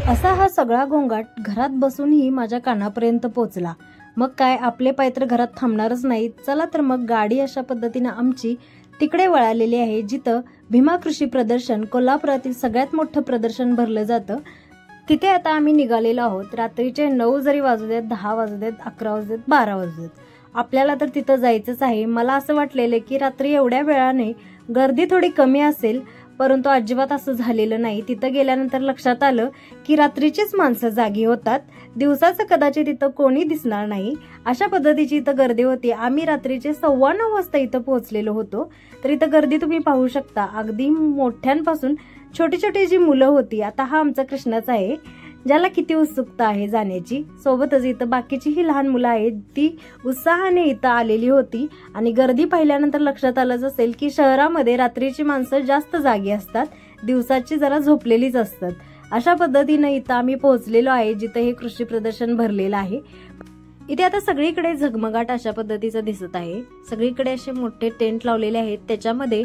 असा हा सगळा गोंगाट घरात बसूनही माझ्या कानापर्यंत पोचला। मग काय, आपले पाय तर घरात थांबणारच नाहीत। चला तर मग गाडी अशा पद्धतीने आमची तिकडे वळालेली आहे, जिथं भीमा कृषी प्रदर्शन, कोल्हापुरातील सगळ्यात मोठं प्रदर्शन भरलं जातं। तिथे आता आम्ही निघालेलो आहोत। रात्रीचे 9 जरी वाजू देत, 10 वाजू देत, 11 वाजू देत, 12 वाजू देत, आपल्याला तर तिथं जायचंच आहे। मला असं वाटलेलं की रात्री एवढ्या वेळाने गर्दी थोडी कमी असेल, परंतु अजिबात असं झालेलं नाही। तिथं गेल्यानंतर लक्षात आलं की रात्रीचीच माणसं जागी होतात, दिवसाचं कदाचित इथं कोणी दिसणार नाही, अशा पद्धतीची इथं गर्दी होती। आम्ही रात्रीचे 9:15 वाजता इथं पोहोचलेलो होतो। तर इथं गर्दी तुम्ही पाहू शकता, अगदी मोठ्यांपासून छोटी छोटी जी मुलं होती। आता हा आमचा कृष्णाचा आहे, ज्याला किती उत्सुकता आहे जाण्याची। सोबतच इथं बाकीची ही लहान मुलं आहेत, ती उत्साहाने इथं आलेली होती। आणि गर्दी पाहिल्यानंतर लक्षात आलंच असेल की शहरामध्ये रात्रीची माणसं जास्त जागी असतात, दिवसाची जरा झोपलेलीच असतात। अशा पद्धतीने इथं आम्ही पोहोचलेलो आहे, जिथे हे कृषी प्रदर्शन भरलेलं आहे। इथे आता सगळीकडे झगमगाट अशा पद्धतीचं दिसत आहे। सगळीकडे असे मोठे टेंट लावलेले आहेत, त्याच्यामध्ये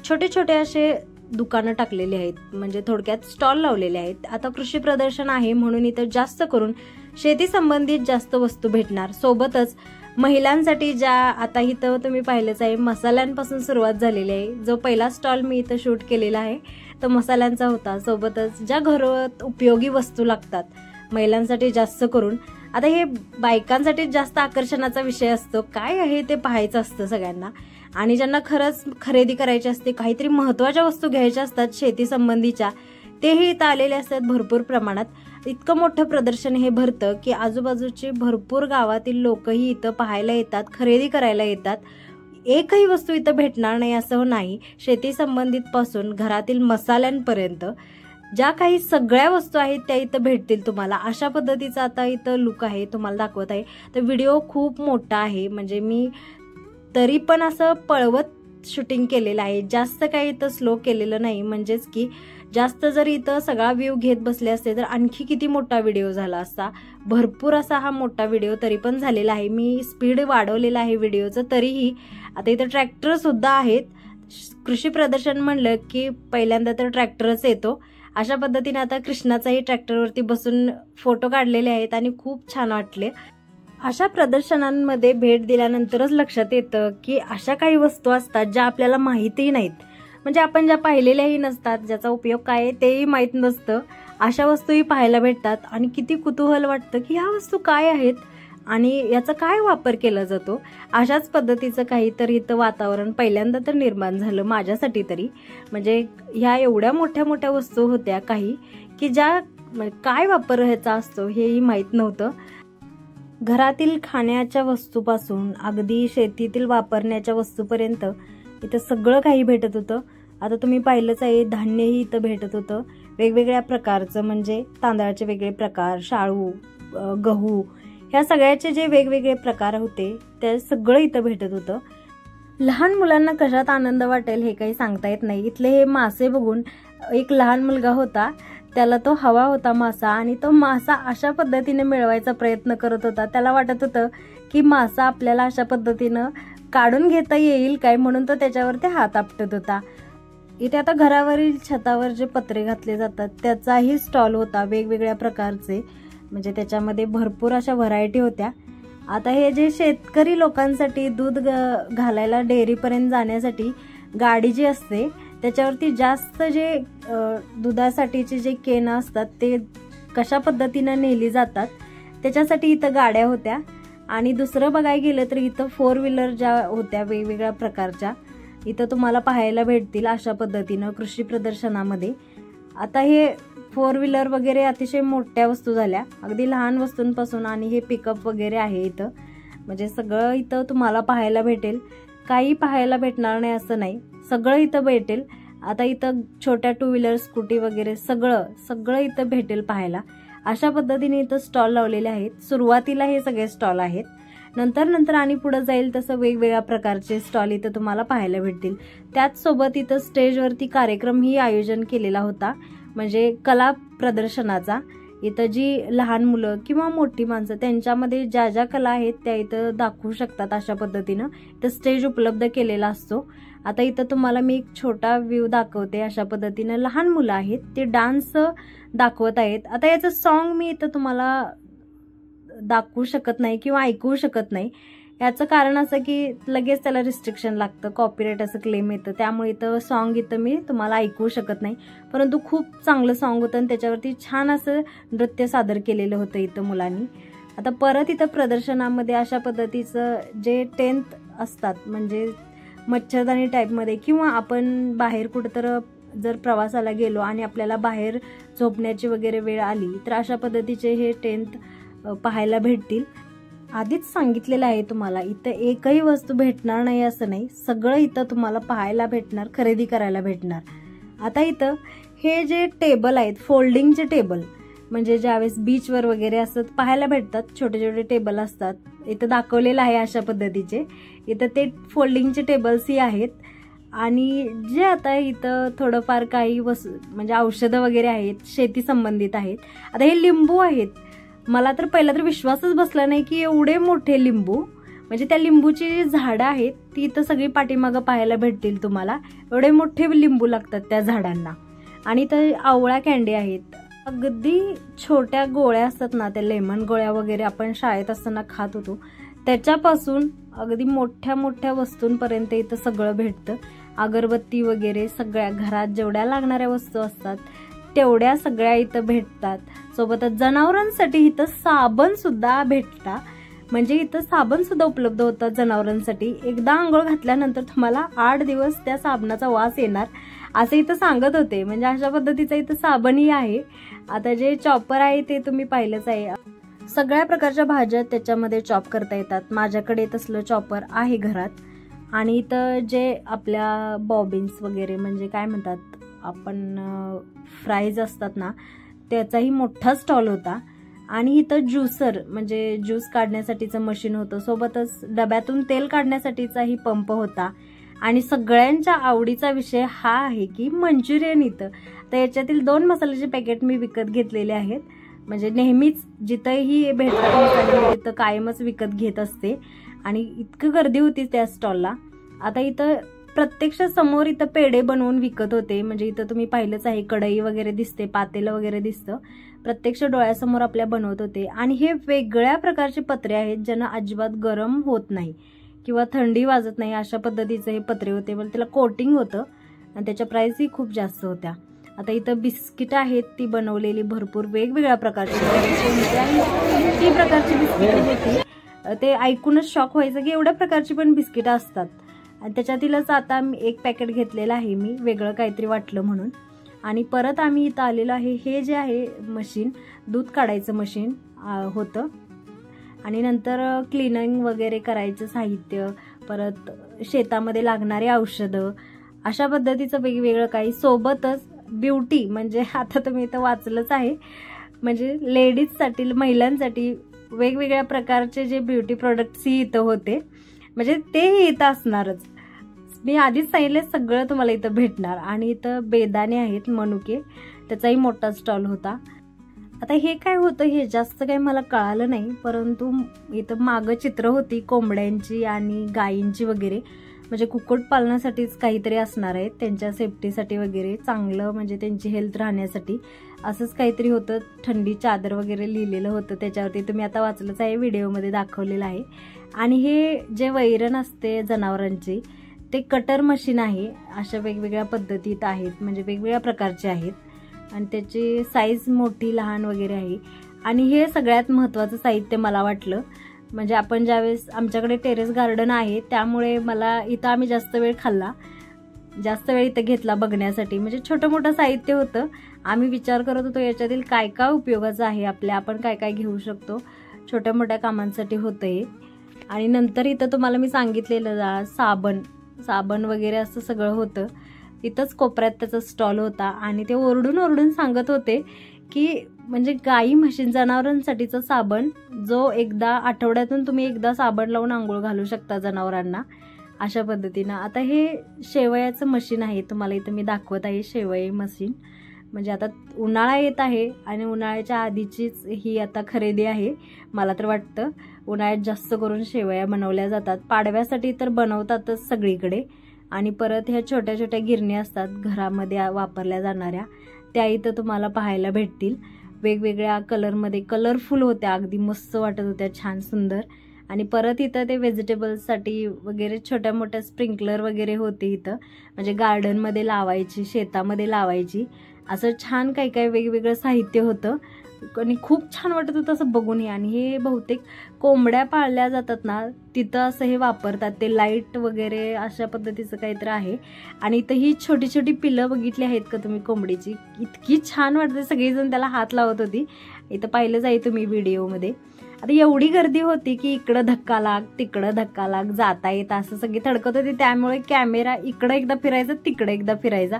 छोटे छोटे असे दुकानं टाकलेली आहेत, म्हणजे थोडक्यात स्टॉल लावलेले आहेत। आता कृषी प्रदर्शन आहे म्हणून इथं जास्त करून शेती संबंधित जास्त वस्तू भेटणार। सोबतच महिलांसाठी ज्या, आता इथं तुम्ही पाहिलंच आहे, मसाल्यांपासून सुरुवात झालेली आहे। जो पहिला स्टॉल मी इथं शूट केलेला आहे तो मसाल्यांचा होता। सोबतच ज्या घरात उपयोगी वस्तू लागतात महिलांसाठी जास्त करून, आता हे बायकांसाठी जास्त आकर्षणाचा विषय असतो, काय आहे ते पाहायचं असतं सगळ्यांना। आणि ज्यांना खरंच खरेदी करायची असते, काहीतरी महत्त्वाच्या वस्तू घ्यायच्या असतात शेती संबंधीच्या, तेही इथं आलेले असतात भरपूर प्रमाणात। इतकं मोठं प्रदर्शन हे भरतं की आजूबाजूचे भरपूर गावातील लोकही इथं पाहायला येतात, खरेदी करायला येतात। एकही वस्तू इथं भेटणार नाही असं नाही, शेती संबंधित पासून घरातील मसाल्यांपर्यंत ज्या काही सगळ्या वस्तू आहेत त्या इथं भेटतील तुम्हाला। अशा पद्धतीचा आता इथं लुक आहे, तुम्हाला दाखवत आहे। तर व्हिडिओ खूप मोठा आहे, म्हणजे मी तरी पण असं पळवत शूटिंग केलेलं आहे, जास्त काही इथं स्लो केलेलं नाही। म्हणजेच की जास्त जर इथं सगळा व्ह्यू घेत बसले असते तर आणखी किती मोठा व्हिडिओ झाला असता। भरपूर असा हा मोठा व्हिडिओ तरी पण झालेला आहे। मी स्पीड वाढवलेला आहे व्हिडिओचं, तरीही आता इथं ट्रॅक्टर सुद्धा आहेत। कृषी प्रदर्शन म्हणलं की पहिल्यांदा तर ट्रॅक्टरच येतो। अशा पद्धतीने आता कृष्णाचाही ट्रॅक्टरवरती बसून फोटो काढलेले आहेत आणि खूप छान वाटले। अशा प्रदर्शनांमध्ये भेट दिल्यानंतरच लक्षात येतं की अशा काही वस्तू असतात ज्या आपल्याला माहितीही नाहीत, म्हणजे आपण ज्या पाहिलेल्याही नसतात, ज्याचा उपयोग काय आहे तेही माहीत नसतं। अशा वस्तूही पाहायला भेटतात आणि किती कुतूहल वाटतं की ह्या वस्तू काय आहेत आणि याचा काय वापर केला जातो। अशाच पद्धतीचं काहीतरी इथं वातावरण पहिल्यांदा तर निर्माण झालं माझ्यासाठी तरी। म्हणजे ह्या एवढ्या मोठ्या मोठ्या वस्तू होत्या काही की ज्या काय वापर ह्याचा असतो हेही माहीत नव्हतं। घरातील खाण्याच्या वस्तूपासून अगदी शेतीतील वापरण्याच्या वस्तूपर्यंत इथं सगळं काही भेटत होतं। आता तुम्ही पाहिलंच आहे, धान्यही इथं भेटत होतं वेगवेगळ्या प्रकारचं, म्हणजे तांदळाचे वेगळे प्रकार, शाळू, गहू, ह्या सगळ्याचे जे वेगवेगळे प्रकार होते ते सगळं इथं भेटत होतं। लहान मुलांना कशात आनंद वाटेल हे काही सांगता येत नाही। इथले हे मासे बघून एक लहान मुलगा होता, त्याला तो हवा होता मासा, आणि तो मासा अशा पद्धतीने मिळवायचा प्रयत्न करत होता। त्याला वाटत होतं की मासा आपल्याला अशा पद्धतीनं काढून घेता येईल काय, म्हणून तो त्याच्यावरती हात आपटत होता। इथे आता घरावरील छतावर जे पत्रे घातले जातात त्याचाही स्टॉल होता वेगवेगळ्या प्रकारचे, म्हणजे त्याच्यामध्ये भरपूर अशा व्हरायटी होत्या। आता हे जे शेतकरी लोकांसाठी दूध घालायला डेअरीपर्यंत जाण्यासाठी गाडी जी असते त्याच्यावरती जास्त जे दुधासाठीचे जे केन असतात ते कशा पद्धतीने नेली जातात त्याच्यासाठी इथं गाड्या होत्या। आणि दुसरं बघायला गेलं तर इथं 4 व्हीलर ज्या होत्या वेगवेगळ्या प्रकारच्या इथं तुम्हाला पाहायला भेटतील अशा पद्धतीनं कृषी प्रदर्शनामध्ये। आता हे 4 व्हीलर वगैरे अतिशय मोठ्या वस्तू झाल्या, अगदी लहान वस्तूंपासून, आणि हे पिकअप वगैरे आहे इथं, म्हणजे सगळं इथं तुम्हाला पाहायला भेटेल। काही पाहायला भेटणार नाही असं नाही, सगळं इथं भेटेल। आता इथं छोट्या 2 व्हीलर स्कूटी वगैरे सगळं इथं भेटेल पाहायला. अशा पद्धतीने इथं स्टॉल लावलेले आहेत. सुरुवातीला हे सगळे स्टॉल आहेत, नंतर आणि पुढे जाईल तसं वेगवेगळ्या प्रकारचे स्टॉल इथं तुम्हाला पाहायला भेटतील. त्याच सोबत इथं स्टेजवरती कार्यक्रमही आयोजन केलेला होता, म्हणजे कला प्रदर्शनाचा. इथं जी लहान मुलं किंवा मोठी माणसं त्यांच्यामध्ये ज्या ज्या कला आहेत त्या इथं दाखवू शकतात. अशा पद्धतीनं इथं स्टेज उपलब्ध केलेला असतो. आता इथं तुम्हाला मी एक छोटा व्ह्यू दाखवते. अशा पद्धतीनं लहान मुलं आहेत ते डान्स दाखवत आहेत. आता याचं सॉन्ग मी इथं तुम्हाला दाखवू शकत नाही किंवा ऐकवू शकत नाही. याचं कारण असं की लगेच त्याला रिस्ट्रिक्शन लागतं, कॉपीराईट असं क्लेम येतं, त्यामुळे इथं सॉन्ग इथं मी तुम्हाला ऐकवू शकत नाही. परंतु खूप चांगलं सॉन्ग होतं आणि त्याच्यावरती छान असं नृत्य सादर केलेलं होतं इथं मुलांनी. आता परत इथं प्रदर्शनामध्ये अशा पद्धतीचं जे टेंट असतात, म्हणजे मच्छरदाणी टाईपमध्ये, किंवा आपण बाहेर कुठंतर जर प्रवासाला गेलो आणि आपल्याला बाहेर झोपण्याची वगैरे वेळ आली तर अशा पद्धतीचे हे टेंट पाहायला भेटतील. आधीच सांगितलेलं आहे तुम्हाला, इथं एकही वस्तू भेटणार नाही असं नाही, सगळं इथं तुम्हाला पाहायला भेटणार, खरेदी करायला भेटणार. आता इथं हे जे टेबल आहेत, फोल्डिंगचे टेबल, म्हणजे ज्यावेळेस बीचवर वगैरे असं पाहायला भेटतात, छोटे छोटे टेबल असतात, इथं दाखवलेलं आहे अशा पद्धतीचे. इथं ते फोल्डिंगचे टेबल्सही आहेत. आणि जे आता इथं थोडंफार काही म्हणजे औषधं वगैरे आहेत, शेती संबंधित आहेत. आता हे लिंबू आहेत. मला तर पहिला तर विश्वासच बसला नाही की एवढे मोठे लिंबू, म्हणजे त्या लिंबूची जी झाडं आहेत ती इथं सगळी पाठीमागं पाहायला भेटतील तुम्हाला. एवढे मोठे लिंबू लागतात त्या झाडांना. आणि इथं आवळा कॅन्डी आहेत. अगदी छोट्या गोळ्या असतात ना, त्या लेमन गोळ्या वगैरे आपण शाळेत असताना खात होतो, त्याच्यापासून अगदी मोठ्या मोठ्या वस्तूंपर्यंत इथं सगळं भेटतं. अगरबत्ती वगैरे सगळ्या घरात जेवढ्या लागणाऱ्या वस्तू असतात तेवढ्या सगळ्या इथं भेटतात. सोबतच जनावरांसाठी इथं साबण सुद्धा भेटतात, म्हणजे इथं साबण सुद्धा उपलब्ध होतात जनावरांसाठी. एकदा आंघोळ घातल्यानंतर तुम्हाला 8 दिवस त्या साबणाचा वास येणार असं इथं सांगत होते. म्हणजे अशा पद्धतीचं इथं साबणही आहे. आता जे चॉपर आहे ते तुम्ही पाहिलंच आहे. सगळ्या प्रकारच्या भाज्या त्याच्यामध्ये चॉप करता येतात. माझ्याकडे तसलं चॉपर आहे घरात. आणि इथं जे आपल्या बॉबिन्स वगैरे, म्हणजे काय म्हणतात आपण, फ्राईज असतात ना, त्याचाही मोठा स्टॉल होता. आणि इथं ज्युसर, म्हणजे ज्यूस काढण्यासाठीचं मशीन होतं, सोबतच डब्यातून तेल काढण्यासाठीचाही पंप होता. आणि सगळ्यांच्या आवडीचा विषय हा आहे की मंचुरियन. इथं तर याच्यातील 2 मसाल्याचे पॅकेट मी विकत घेतलेले आहेत, म्हणजे नेहमीच जिथंही भेटतात तिथं कायमच विकत घेत असते. आणि इतकं गर्दी होती त्या स्टॉलला. आता इथं प्रत्यक्ष समोर इथं पेढे बनवून विकत होते, म्हणजे इथं तुम्ही पाहिलंच आहे, कढई वगैरे दिसते, पातेलं वगैरे दिसतं, प्रत्यक्ष डोळ्यासमोर आपल्या बनवत होते. आणि हे वेगळ्या प्रकारचे पत्रे आहेत ज्यांना अजिबात गरम होत नाही किंवा थंडी वाजत नाही, अशा पद्धतीचे हे पत्रे होते. पण त्याला कोटिंग होतं आणि त्याच्या प्राइसही खूप जास्त होत्या. आता इथं बिस्किट आहेत, ती बनवलेली भरपूर वेगवेगळ्या प्रकारची, ती प्रकारची बिस्किट होती. ते ऐकूनच शॉक व्हायचं की एवढ्या प्रकारची पण बिस्किटं असतात. आणि त्याच्यातीलच आता एक पॅकेट घेतलेलं आहे मी, वेगळं काहीतरी वाटलं म्हणून. आणि परत आम्ही इथं आलेलो आहे. हे जे आहे मशीन, दूध काढायचं मशीन होतं. आणि नंतर क्लिनिंग वगैरे करायचं साहित्य, परत शेतामध्ये लागणारे औषधं, अशा पद्धतीचं वेगवेगळं काही. सोबतच ब्युटी, म्हणजे आता तुम्ही इथं वाचलंच आहे, म्हणजे लेडीजसाठी, महिलांसाठी वेगवेगळ्या प्रकारचे जे ब्युटी प्रोडक्ट्सही इथं होते, म्हणजे तेही इथं असणारच. मी आधीच सांगितले सगळं तुम्हाला इथं भेटणार. आणि इथं बेदाणे आहेत, मनुके, त्याचाही मोठा स्टॉल होता. आता हे काय होतं हे जास्त काही मला कळालं नाही, परंतु इथं मागं चित्र होती कोंबड्यांची आणि गायींची वगैरे, म्हणजे कुक्कुटपालनासाठीच काहीतरी असणार आहे, त्यांच्या सेफ्टीसाठी वगैरे, चांगलं म्हणजे त्यांची हेल्थ राहण्यासाठी असंच काहीतरी होतं. थंडी चादर वगैरे लिहिलेलं होतं त्याच्यावरती, तुम्ही आता वाचलंच आहे, व्हिडिओमध्ये दाखवलेलं आहे. आणि हे जे वैरण असते जनावरांची, ते कटर मशीन आहे. अशा वेगवेगळ्या पद्धतीत आहेत, म्हणजे वेगवेगळ्या प्रकारचे आहेत. आणि त्याची साईज मोठी लहान वगैरे आहे. आणि हे सगळ्यात महत्त्वाचं साहित्य मला वाटलं, म्हणजे आपण ज्यावेळेस, आमच्याकडे टेरेस गार्डन आहे त्यामुळे मला इथं आम्ही जास्त वेळ इथं घेतला बघण्यासाठी. म्हणजे छोटं मोठं साहित्य होतं. आम्ही विचार करत होतो याच्यातील काय काय उपयोगाचं आहे आपल्या, आपण काय काय घेऊ शकतो, छोट्या मोठ्या कामांसाठी होतं हे. आणि नंतर इथं तुम्हाला मी सांगितलेलं साबण वगैरे असं सगळं होतं. तिथंच कोपऱ्यात त्याचा स्टॉल होता आणि ते ओरडून ओरडून सांगत होते की म्हणजे गाई म्हशी जनावरांसाठीचा साबण जो एकदा आठवड्यातून तुम्ही एकदा साबण लावून आंघोळ घालू शकता जनावरांना, अशा पद्धतीनं. आता हे शेवयाचं मशीन आहे, तुम्हाला इथं मी दाखवत आहे शेवई मशीन. म्हणजे आता उन्हाळा येत आहे आणि उन्हाळ्याच्या आधीचीच ही आता खरेदी आहे. मला तर वाटतं उन्हाळ्यात जास्त करून शेवया बनवल्या जातात, पाडव्यासाठी तर बनवतातच सगळीकडे. आणि परत ह्या छोट्या छोट्या गिरण्या असतात घरामध्ये वापरल्या जाणाऱ्या, त्या इथं तुम्हाला पाहायला भेटतील. वेगवेगळ्या कलरमध्ये, कलरफुल होत्या, अगदी मस्त वाटत होत्या, छान सुंदर. आणि परत इथं ते व्हेजिटेबल्ससाठी वगैरे छोट्या मोठ्या स्प्रिंकलर वगैरे होते इथं, म्हणजे गार्डनमध्ये लावायची, शेतामध्ये लावायची, असं छान काही काही वेगवेगळं साहित्य होतं आणि खूप छान वाटत होतं असं बघूनही. आणि हे बहुतेक कोंबड्या पाळल्या जातात ना तिथं असं हे वापरतात, ते लाईट वगैरे अशा पद्धतीचं काहीतरी आहे. आणि इथं ही छोटी छोटी पिलं बघितली आहेत का तुम्ही कोंबडीची, इतकी छान वाटते, सगळीजण त्याला हात लावत होती. इथं पाहिलंच आहे तुम्ही व्हिडिओमध्ये. आता एवढी गर्दी होती की इकडं धक्का लाग तिकडं धक्का लाग, जाता येत असं सगळी थडकत होती, त्यामुळे कॅमेरा इकडं एकदा फिरायचा तिकडं एकदा फिरायचा,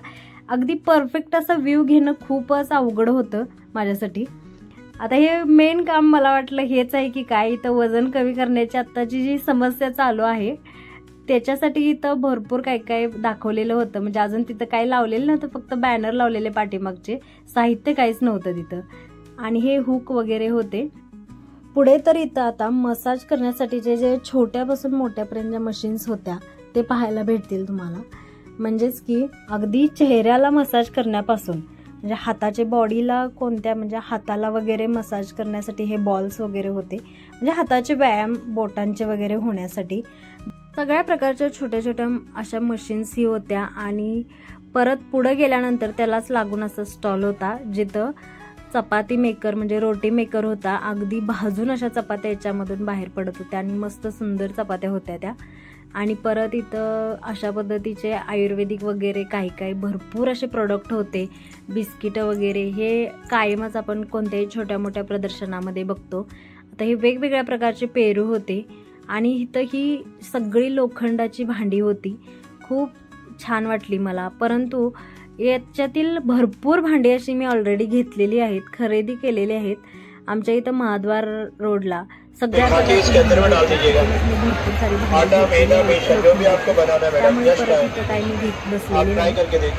अगदी परफेक्ट असा व्ह्यू घेणं खूपच अवघड होतं माझ्यासाठी. आता हे मेन काम मला वाटलं हेच आहे की काय, इथं वजन कमी करण्याची आत्ताची जी समस्या चालू आहे त्याच्यासाठी इथं भरपूर काय काय दाखवलेलं होतं. म्हणजे अजून तिथं काही लावलेलं नव्हतं, फक्त बॅनर लावलेले पाठीमागचे, साहित्य काहीच नव्हतं तिथं. आणि हे हुक वगैरे होते. पुढे तर इथं आता मसाज करण्यासाठी जे छोट्यापासून मोठ्यापर्यंत ज्या मशीन्स होत्या ते पाहायला भेटतील तुम्हाला. म्हणजेच की अगदी चेहऱ्याला मसाज करण्यापासून, म्हणजे हाताच्या बॉडीला कोणत्या, म्हणजे हाताला वगैरे मसाज करण्यासाठी हे बॉल्स वगैरे होते, म्हणजे हाताचे व्यायाम बोटांचे वगैरे होण्यासाठी सगळ्या प्रकारच्या छोट्या छोट्या अशा मशीन्स ही होत्या. आणि परत पुढे गेल्यानंतर त्यालाच लागून असा स्टॉल होता जिथं चपाती मेकर म्हणजे रोटी मेकर होता, अगदी भाजून अशा चपात्या याच्यामधून बाहेर पडत होत्या आणि मस्त सुंदर चपात्या होत्या त्या. आणि परत इथं अशा पद्धतीचे आयुर्वेदिक वगैरे काही काही भरपूर असे प्रोडक्ट होते, बिस्किटं वगैरे, हे कायमच आपण कोणत्याही छोट्या मोठ्या प्रदर्शनामध्ये बघतो. आता हे वेगवेगळ्या प्रकारचे पेरू होते. आणि इथं ही सगळी लोखंडाची भांडी होती, खूप छान वाटली मला. परंतु याच्यातील भरपूर भांडी अशी मी ऑलरेडी घेतलेली आहेत, खरेदी केलेली आहेत. आमच्या इथं महाद्वार रोडला सगळ्या भरपूर सारी त्यामुळे परत इथं काही मी घेत बसलेले नाही.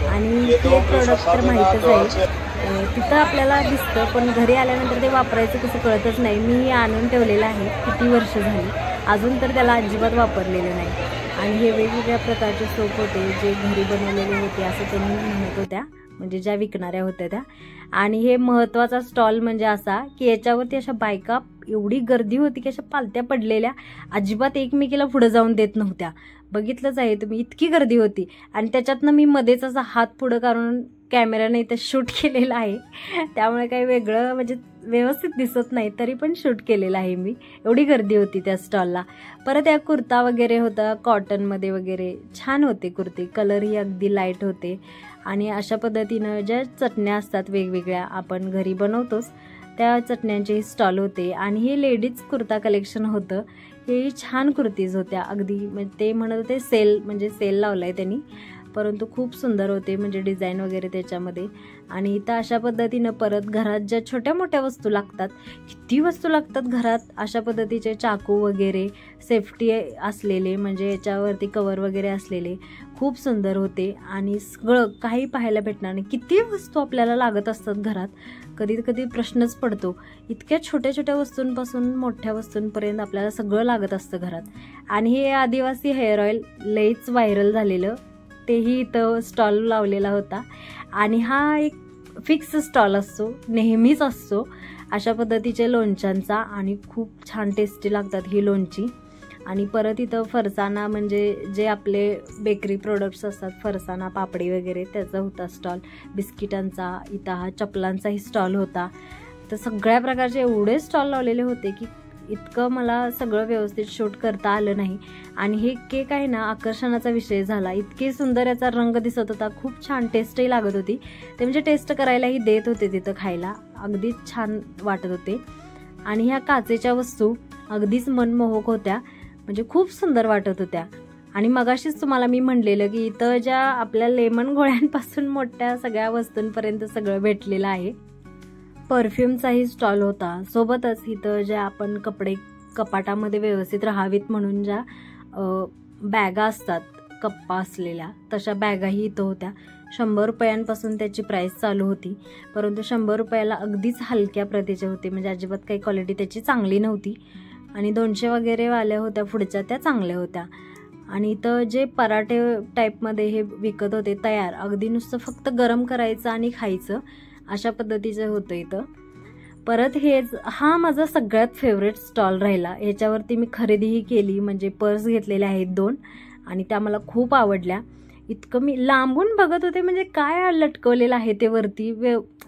आणि हे प्रोडक्ट तर माहीतच आहे, तिथं आपल्याला दिसतं, पण घरी आल्यानंतर ते वापरायचं कसं कळतच नाही. मी आणून ठेवलेलं आहे, किती वर्ष झाली, अजून तर त्याला अजिबात वापरलेलं नाही. आणि हे वेगवेगळ्या प्रकारचे सोप होते जे घरी बनवलेले होते असं त्यांनी म्हणत होत्या, म्हणजे ज्या विकणाऱ्या होत्या त्या. आणि हे महत्त्वाचा स्टॉल म्हणजे असा की याच्यावरती अशा बायका, एवढी गर्दी होती की अशा पालत्या पडलेल्या, अजिबात एकमेकीला पुढे जाऊन देत नव्हत्या. बघितलंच आहे तुम्ही, इतकी गर्दी होती. आणि त्याच्यातनं मी मध्येच असा हात पुढं काढून कॅमेराने इथं शूट केलेलं आहे, त्यामुळे काही वेगळं म्हणजे व्यवस्थित दिसत नाही, तरी पण शूट केलेलं आहे मी, एवढी गर्दी होती त्या स्टॉलला. परत या कुर्ता वगैरे होता कॉटनमध्ये वगैरे, छान होते कुर्ते, कलरही अगदी लाईट होते. आणि अशा पद्धतीनं ज्या चटण्या असतात वेगवेगळ्या आपण घरी बनवतोच त्या चटण्यांचे स्टॉल होते. आणि हे लेडीज कुर्ता कलेक्शन होतं, हे छान कुर्तीज होत्या अगदी. म्हणजे ते म्हणत होते सेल, म्हणजे सेल लावलाय त्यांनी, परंतु खूप सुंदर होते, म्हणजे डिझाईन वगैरे त्याच्यामध्ये. आणि इथं अशा पद्धतीनं परत घरात ज्या छोट्या मोठ्या वस्तू लागतात, किती वस्तू लागतात घरात, अशा पद्धतीचे चाकू वगैरे सेफ्टी असलेले, म्हणजे याच्यावरती कवर वगैरे असलेले, खूप सुंदर होते. आणि सगळं काही पाहायला भेटणार नाही, किती वस्तू आपल्याला लागत असतात घरात. कधी कधी प्रश्नच पडतो, इतक्या छोट्या छोट्या वस्तूंपासून मोठ्या वस्तूंपर्यंत आपल्याला सगळं लागत असतं घरात. आणि हे आदिवासी हेअर ऑइल लईच व्हायरल झालेलं, तेही इथं स्टॉल लावलेला होता. आणि हा एक फिक्स स्टॉल असतो, नेहमीच असतो अशा पद्धतीच्या लोणच्यांचा, आणि खूप छान टेस्टी लागतात ही लोणची. आणि परत इथं फरसाणा, म्हणजे जे आपले बेकरी प्रोडक्ट्स असतात, फरसाणा पापडी वगैरे, त्याचा होता स्टॉल. बिस्किटांचा, इथं हा चपलांचाही स्टॉल होता. तर सगळ्या प्रकारचे एवढे स्टॉल लावलेले होते की इतकं मला सगळं व्यवस्थित शूट करता आलं नाही. आणि हे केक आहे ना, आकर्षणाचा विषय झाला, इतके सुंदर याचा रंग दिसत होता, खूप छान टेस्टही लागत होती. ते म्हणजे टेस्ट करायलाही देत होते तिथं खायला, अगदीच छान वाटत होते. आणि ह्या काचेच्या वस्तू अगदीच मनमोहक होत्या, म्हणजे खूप सुंदर वाटत होत्या. आणि मगाशीच तुम्हाला मी म्हणलेलं की इथं ज्या आपल्या लेमन गोळ्यांपासून मोठ्या सगळ्या वस्तूंपर्यंत सगळं भेटलेलं आहे. परफ्यूमचाही स्टॉल होता. सोबतच इथं ज्या आपण कपडे कपाटामध्ये व्यवस्थित राहावीत म्हणून ज्या बॅगा असतात कप्पा असलेल्या, तशा बॅगाही इथं होत्या. 100 रुपयांपासून त्याची प्राईस चालू होती, परंतु 100 रुपयाला अगदीच हलक्या प्रतीचे होते, म्हणजे अजिबात काही क्वालिटी त्याची चांगली नव्हती. आणि 200 वगैरे वाल्या होत्या पुढच्या, त्या चांगल्या होत्या. आणि इथं जे पराठे टाईपमध्ये हे विकत होते तयार, अगदी नुसतं फक्त गरम करायचं आणि खायचं अशा पद्धतीचं होतं इथं. परत हा माझा सगळ्यात फेवरेट स्टॉल राहिला. ह्याच्यावरती मी खरेदीही केली, म्हणजे पर्स घेतलेल्या आहेत 2 आणि त्या मला खूप आवडल्या. इतकं मी लांबून बघत होते, म्हणजे काय लटकवलेलं आहे ते वरती,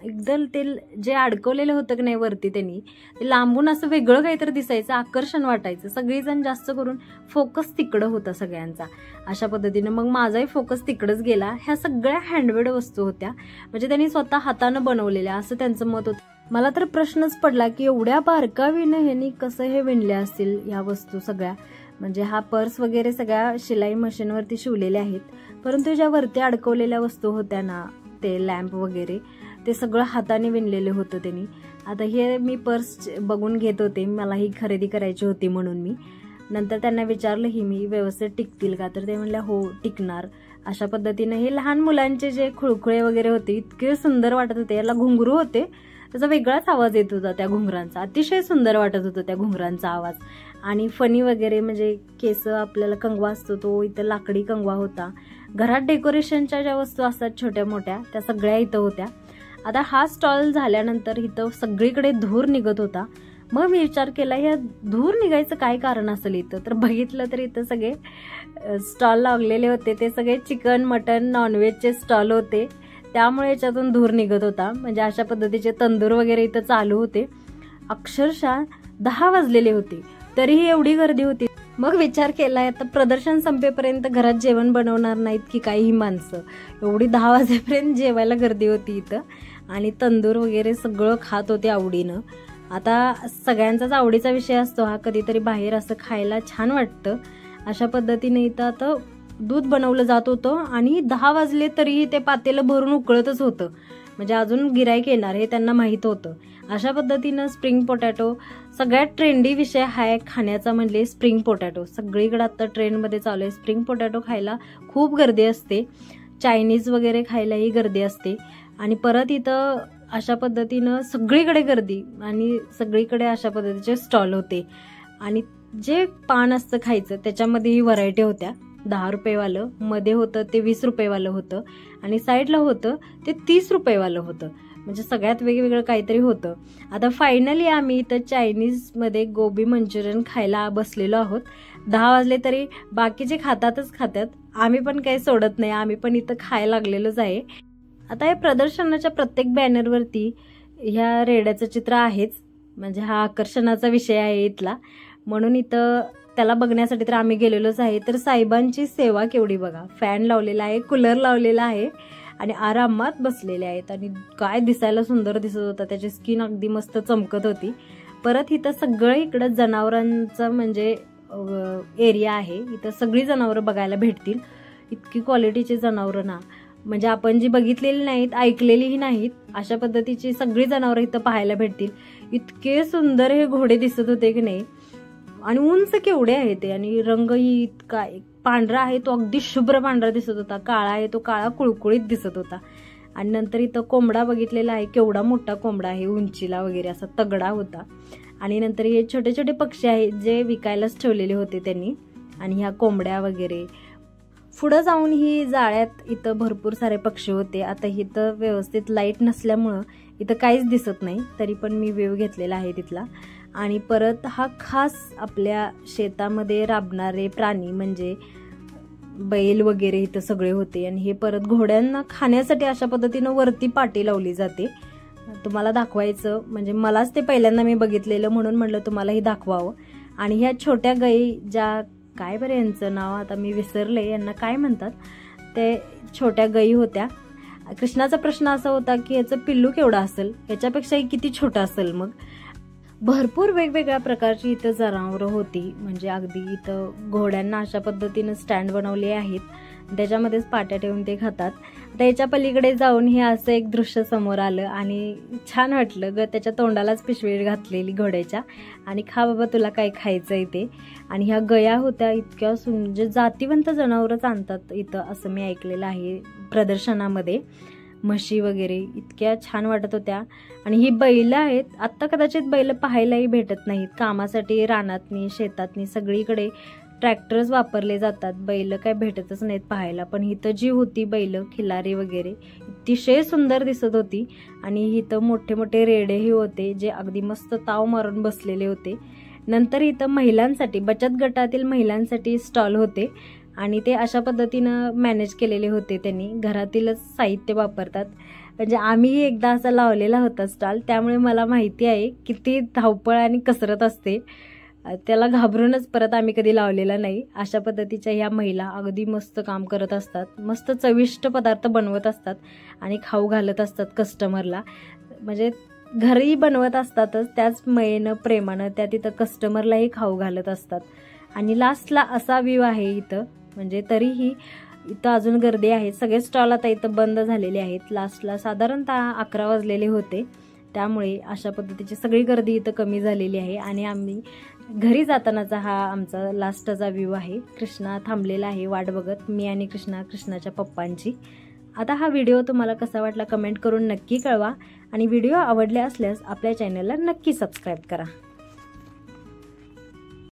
एकदम ते जे अडकवलेलं होतं की नाही वरती त्यांनी, ते लांबून असं वेगळं काहीतरी दिसायचं, आकर्षण वाटायचं. सगळेजण जास्त करून फोकस तिकडं होता सगळ्यांचा. अशा पद्धतीनं मग माझाही फोकस तिकडंच गेला. ह्या सगळ्या हँडमेड वस्तू होत्या, म्हणजे त्यांनी स्वतः हातानं बनवलेल्या असं त्यांचं मत होतं. मला तर प्रश्नच पडला की एवढ्या बारकावीनं ह्यांनी कसं हे विणल्या असतील ह्या वस्तू सगळ्या. म्हणजे हा पर्स वगैरे सगळ्या शिलाई मशीनवरती शिवलेल्या आहेत, परंतु ज्या वरती अडकवलेल्या वस्तू होत्या ना, ते लॅम्प वगैरे, ते सगळं हाताने विणलेलं होतं त्यांनी. आता हे मी पर्स बघून घेत होते, मला ही खरेदी करायची होती म्हणून मी नंतर त्यांना विचारलं ही मी व्यवस्थित टिकतील का, तर ते म्हणल्या हो टिकणार. अशा पद्धतीनं हे लहान मुलांचे जे खुळखुळे वगैरे होते इतके सुंदर वाटत होते. याला घुंगरू होते, त्याचा वेगळाच आवाज येत होता त्या घुंगरांचा, अतिशय सुंदर वाटत होता त्या घुंगरांचा आवाज. आणि फणी वगैरे, म्हणजे केस आपल्याला कंगवा असतो तो, इथं लाकडी कंगवा होता. घरात डेकोरेशनच्या ज्या वस्तू असतात छोट्या मोठ्या, त्या सगळ्या इथं होत्या. आता हा स्टॉल झाल्यानंतर इथं सगळीकडे धूर निघत होता. मग मी विचार केला या धूर निघायचं काय कारण असेल इथं, तर बघितलं तर इथं सगळे स्टॉल लागलेले होते, ते सगळे चिकन मटन नॉनव्हेजचे स्टॉल होते, त्यामुळे याच्यातून धूर निघत होता. म्हणजे अशा पद्धतीचे तंदूर वगैरे इथं चालू होते. अक्षरशः 10 वाजलेले होते तरीही एवढी गर्दी होती. मग विचार केला आता प्रदर्शन संपेपर्यंत घरात जेवण बनवणार नाहीत की काही ही माणसं, एवढी 10 वाजेपर्यंत जेवायला गर्दी होती इथं. आणि तंदूर वगैरे सगळं खात होते आवडीनं. आता सगळ्यांचाच आवडीचा विषय असतो हा, कधीतरी बाहेर असं खायला छान वाटतं. अशा पद्धतीने इथं आता दूध बनवलं जात होतं आणि 10 वाजले तरीही ते पातेलं भरून उकळतच होतं, म्हणजे अजून गिराईक येणार हे त्यांना माहीत होतं. अशा पद्धतीनं स्प्रिंग पोटॅटो सगळ्यात ट्रेंडी विषय आहे खाण्याचा, म्हणजे स्प्रिंग पोटॅटो सगळीकडे आता ट्रेंडमध्ये चालू आहे. स्प्रिंग पोटॅटो खायला खूप गर्दी असते, चायनीज वगैरे खायलाही गर्दी असते. आणि परत इथं अशा पद्धतीनं सगळीकडे गर्दी आणि सगळीकडे अशा पद्धतीचे स्टॉल होते. आणि जे पान असतं खायचं त्याच्यामध्येही व्हरायटी होत्या. 10 रुपयेवालं मध्ये होतं ते 20 रुपयेवालं होतं आणि साईडला होतं ते 30 रुपयेवालं होतं, म्हणजे सगळ्यात वेगवेगळं काहीतरी होतं. आता फायनली आम्ही इथं चायनीजमध्ये गोबी मंचुरियन खायला बसलेलो आहोत. 10 वाजले तरी बाकीचे खातात, आम्ही पण काही सोडत नाही, आम्ही पण इथं खायला लागलेलोच आहे. आता या प्रदर्शनाच्या प्रत्येक बॅनरवरती ह्या रेड्याचं चित्र आहेच, म्हणजे हा आकर्षणाचा विषय आहे इथला, म्हणून इथं त्याला बघण्यासाठी तर आम्ही गेलेलोच आहे. तर साहेबांची सेवा केवढी बघा, फॅन लावलेला आहे, कूलर लावलेला आहे आणि आरामात बसलेले आहेत. आणि काय दिसायला सुंदर दिसत होता, त्याची स्किन अगदी मस्त चमकत होती. परत इथं सगळं इकडं जनावरांचं म्हणजे एरिया आहे, इथं सगळी जनावरं बघायला भेटतील. इतकी क्वालिटीची जनावरं ना, म्हणजे आपण जी बघितलेली नाहीत, ऐकलेलीही नाहीत, अशा पद्धतीची सगळी जनावरं इथं पाहायला भेटतील. इतके सुंदर हे घोडे दिसत होते की नाही, आणि उंच केवढे आहे ते, आणि रंगही इतका पांढरा आहे तो अगदी शुभ्र पांढरा दिसत होता, काळा आहे तो काळा कुळकुळीत दिसत होता. आणि नंतर इथं कोंबडा बघितलेला आहे, केवढा मोठा कोंबडा आहे, उंचीला वगैरे असा तगडा होता. आणि नंतर हे छोटे छोटे पक्षी आहेत जे विकायलाच ठेवलेले होते त्यांनी, आणि ह्या कोंबड्या वगैरे. पुढं जाऊन ही जाळ्यात इथं भरपूर सारे पक्षी होते. आता इथं व्यवस्थित लाईट नसल्यामुळं इथं काहीच दिसत नाही, तरी पण मी व्ह्यू घेतलेला आहे तिथला. आणि परत हा खास आपल्या शेतामध्ये राबणारे प्राणी म्हणजे बैल वगैरे इथं सगळे होते. आणि हे परत घोड्यांना खाण्यासाठी अशा पद्धतीनं वरती पाटी लावली जाते. तुम्हाला दाखवायचं म्हणजे मलाच ते पहिल्यांदा मी बघितलेलं म्हणून म्हटलं तुम्हालाही दाखवावं. आणि ह्या छोट्या गाई ज्या, काय बरं यांचं नाव आता मी विसरले, यांना काय म्हणतात, ते छोट्या गाई होत्या. कृष्णाचा प्रश्न असा होता की याचं पिल्लू केवढा असेल, याच्यापेक्षाही किती छोटा असेल. मग भरपूर वेगवेगळ्या प्रकारची इथं जनावरं होती. म्हणजे अगदी इथं घोड्यांना अशा पद्धतीनं स्टँड बनवले आहेत, त्याच्यामध्येच पाट्या ठेवून ते खातात. त्याच्या पलीकडे जाऊन हे असं एक दृश्य समोर आलं आणि छान वाटलं ग. त्याच्या तोंडालाच पिशवी घातलेली घोड्याच्या आणि खा बाबा तुला काय खायचं आहे ते. आणि ह्या गया होत्या इतक्या म्हणजे जातीवंत जनावरच आणतात इथं असं मी ऐकलेलं आहे प्रदर्शनामध्ये. म्हशी वगैरे इतक्या छान वाटत होत्या. आणि ही बैलं आहेत, आत्ता कदाचित बैलं पाहायलाही भेटत नाहीत. कामासाठी रानातनी शेतातनी सगळीकडे ट्रॅक्टर्स वापरले जातात, बैलं काय भेटतच नाहीत पाहायला. पण इथं जी होती बैलं खिलारी वगैरे अतिशय सुंदर दिसत होती. आणि इथं मोठे मोठे रेडेही होते जे अगदी मस्त ताव मारून बसलेले होते. नंतर इथं महिलांसाठी बचत गटातील महिलांसाठी स्टॉल होते आणि ते अशा पद्धतीनं मॅनेज केलेले होते त्यांनी. घरातीलच साहित्य वापरतात. म्हणजे आम्हीही एकदा असा लावलेला होता स्टॉल, त्यामुळे मला माहिती आहे किती धावपळ आणि कसरत असते. त्याला घाबरूनच परत आम्ही कधी लावलेला नाही. अशा पद्धतीच्या ह्या महिला अगदी मस्त काम करत असतात, मस्त चविष्ट पदार्थ बनवत असतात आणि खाऊ घालत असतात कस्टमरला. म्हणजे घरी बनवत असतातच, त्याच मयेनं प्रेमानं त्या तिथं कस्टमरलाही खाऊ घालत असतात. आणि लास्टला असा व्ह्यू आहे इथं. म्हणजे तरीही इथं अजून गर्दी आहे. सगळे स्टॉल आता इथं बंद झालेले आहेत. लास्टला साधारणतः 11 वाजलेले होते, त्यामुळे अशा पद्धतीची सगळी गर्दी इथं कमी झालेली आहे. आणि आम्ही घरी जातानाचा हा आमचा लास्टचा व्ह्यू आहे. कृष्णा थांबलेला आहे वाट बघत, मी आणि कृष्णाच्या पप्पांची. आता हा व्हिडिओ तुम्हाला कसा वाटला कमेंट करून नक्की कळवा आणि व्हिडिओ आवडले असल्यास आपल्या चॅनलला नक्की सबस्क्राईब करा.